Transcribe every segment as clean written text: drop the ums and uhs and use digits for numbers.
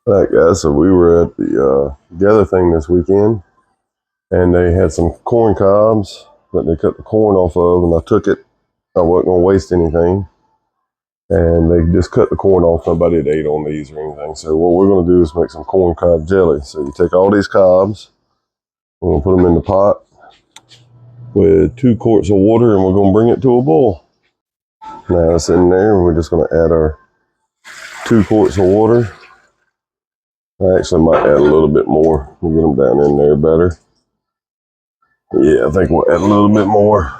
All right, guys, so we were at the gather thing this weekend, and they had some corn cobs that they cut the corn off of, and I took it. I wasn't going to waste anything, and they just cut the corn off. Nobody had ate on these or anything. So what we're going to do is make some corn cob jelly. So you take all these cobs, we're going to put them in the pot with 2 quarts of water, and we're going to bring it to a boil. Now it's in there, we're just going to add our 2 quarts of water. I actually might add a little bit more. We'll get them down in there better. Yeah, I think we'll add a little bit more.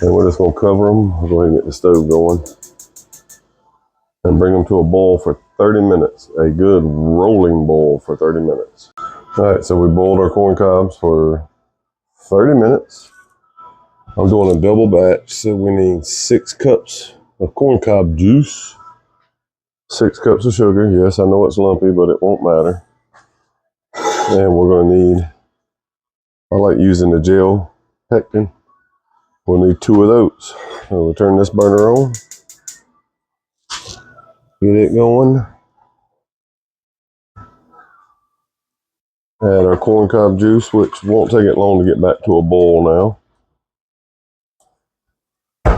And we're just going to cover them. We'll go ahead and get the stove going. And bring them to a boil for 30 minutes. A good rolling boil for 30 minutes. All right, so we boiled our corn cobs for 30 minutes. I'm doing a double batch, so we need 6 cups of corn cob juice. 6 cups of sugar. Yes, I know it's lumpy, but it won't matter. And we're going to need, I like using the gel pectin. We'll need 2 of those. So we'll turn this burner on. Get it going. Add our corn cob juice, which won't take it long to get back to a boil now.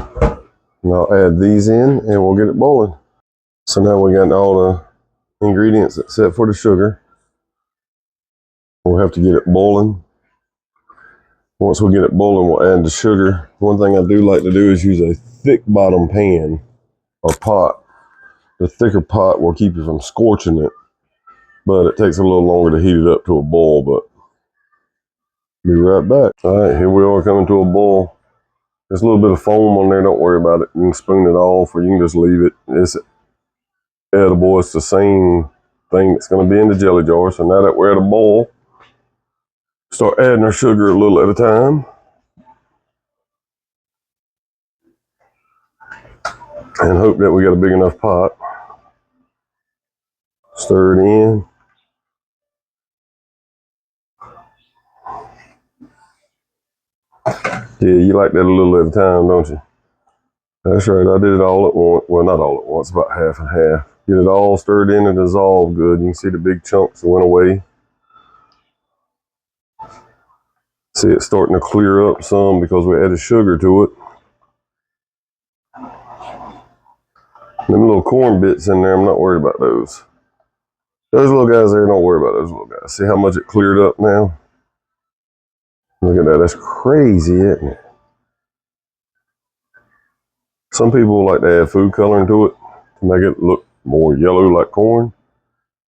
And I'll add these in and we'll get it boiling. So now we got all the ingredients except for the sugar. We'll have to get it boiling. Once we get it boiling, we'll add the sugar. One thing I do like to do is use a thick bottom pan or pot. The thicker pot will keep you from scorching it, but it takes a little longer to heat it up to a boil, but be right back. All right, here we are coming to a boil. There's a little bit of foam on there, don't worry about it. You can spoon it off or you can just leave it. It's edible, it's the same thing that's gonna be in the jelly jar. So now that we're at a boil, start adding our sugar a little at a time. And hope that we got a big enough pot. Stir it in. Yeah, you like that a little at a time, don't you? That's right, I did it all at once. Well, not all at once, about half and half. Get it all stirred in and dissolved good. You can see the big chunks that went away. See it starting to clear up some because we added sugar to it. Them little corn bits in there, I'm not worried about those. Those little guys there, don't worry about those little guys. See how much it cleared up now? Look at that, that's crazy, isn't it? Some people like to add food coloring to it to make it look more yellow like corn.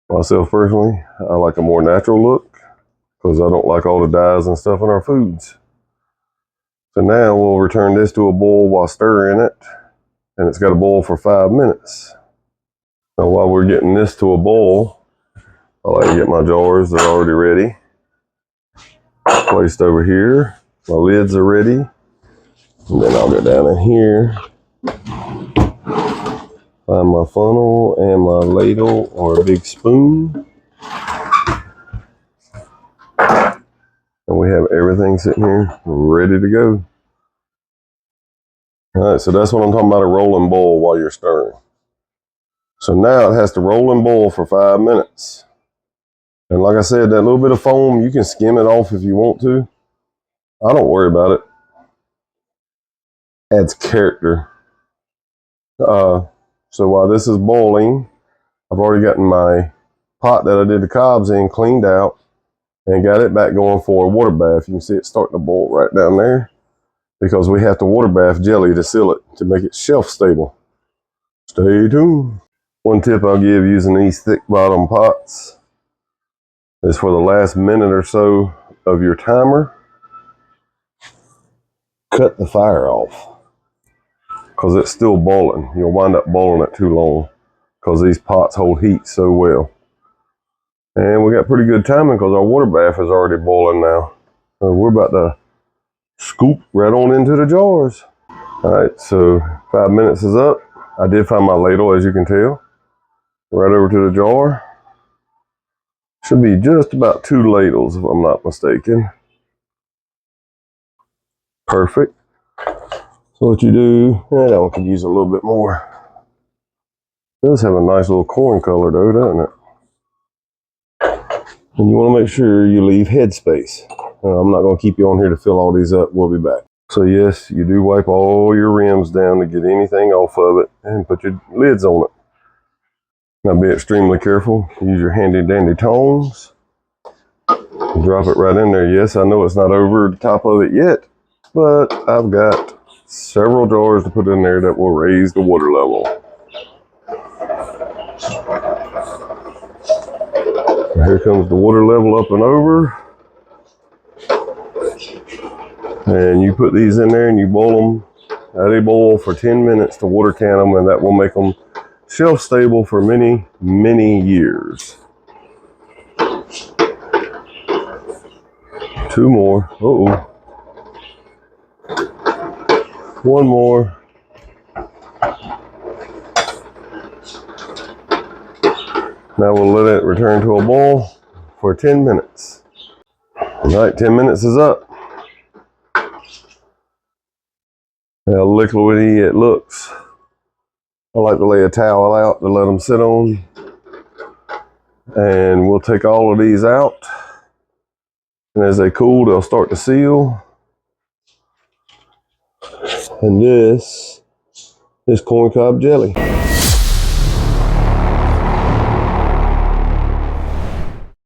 Myself personally, I like a more natural look because I don't like all the dyes and stuff in our foods. So now we'll return this to a boil while stirring it, and it's got to boil for 5 minutes. Now while we're getting this to a boil, I like to get my jars, they're already ready. Placed over here, my lids are ready. And then I'll go down in here, find my funnel and my ladle or a big spoon. And we have everything sitting here ready to go. All right, so that's what I'm talking about, a rolling boil while you're stirring. So now it has to roll and boil for 5 minutes. And like I said, that little bit of foam, you can skim it off if you want to. I don't worry about it. Adds character. So while this is boiling, I've already gotten my pot that I did the cobs in cleaned out and got it back going for a water bath. You can see it starting to boil right down there because we have to water bath jelly to seal it, to make it shelf stable. Stay tuned. One tip I'll give using these thick bottom pots is for the last minute or so of your timer, cut the fire off because it's still boiling. You'll wind up boiling it too long because these pots hold heat so well. And we got pretty good timing because our water bath is already boiling now. So we're about to scoop right on into the jars. All right, so 5 minutes is up. I did find my ladle, as you can tell. Right over to the jar. Should be just about 2 ladles if I'm not mistaken. Perfect. So what you do, that one could use a little bit more. It does have a nice little corn color though, doesn't it? And you want to make sure you leave headspace. I'm not going to keep you on here to fill all these up. We'll be back. So yes, you do wipe all your rims down to get anything off of it and put your lids on it. Now be extremely careful. Use your handy dandy tongs. Drop it right in there. Yes, I know it's not over the top of it yet, but I've got several drawers to put in there that will raise the water level. Here comes the water level up and over. And you put these in there and you boil them at a boil for 10 minutes to water can them, and that will make them shelf stable for many, many years. 2 more. Uh-oh. 1 more. Now we'll let it return to a boil for 10 minutes. All right, 10 minutes is up. How liquidy it looks. I like to lay a towel out to let them sit on. And we'll take all of these out. And as they cool, they'll start to seal. And this is corn cob jelly.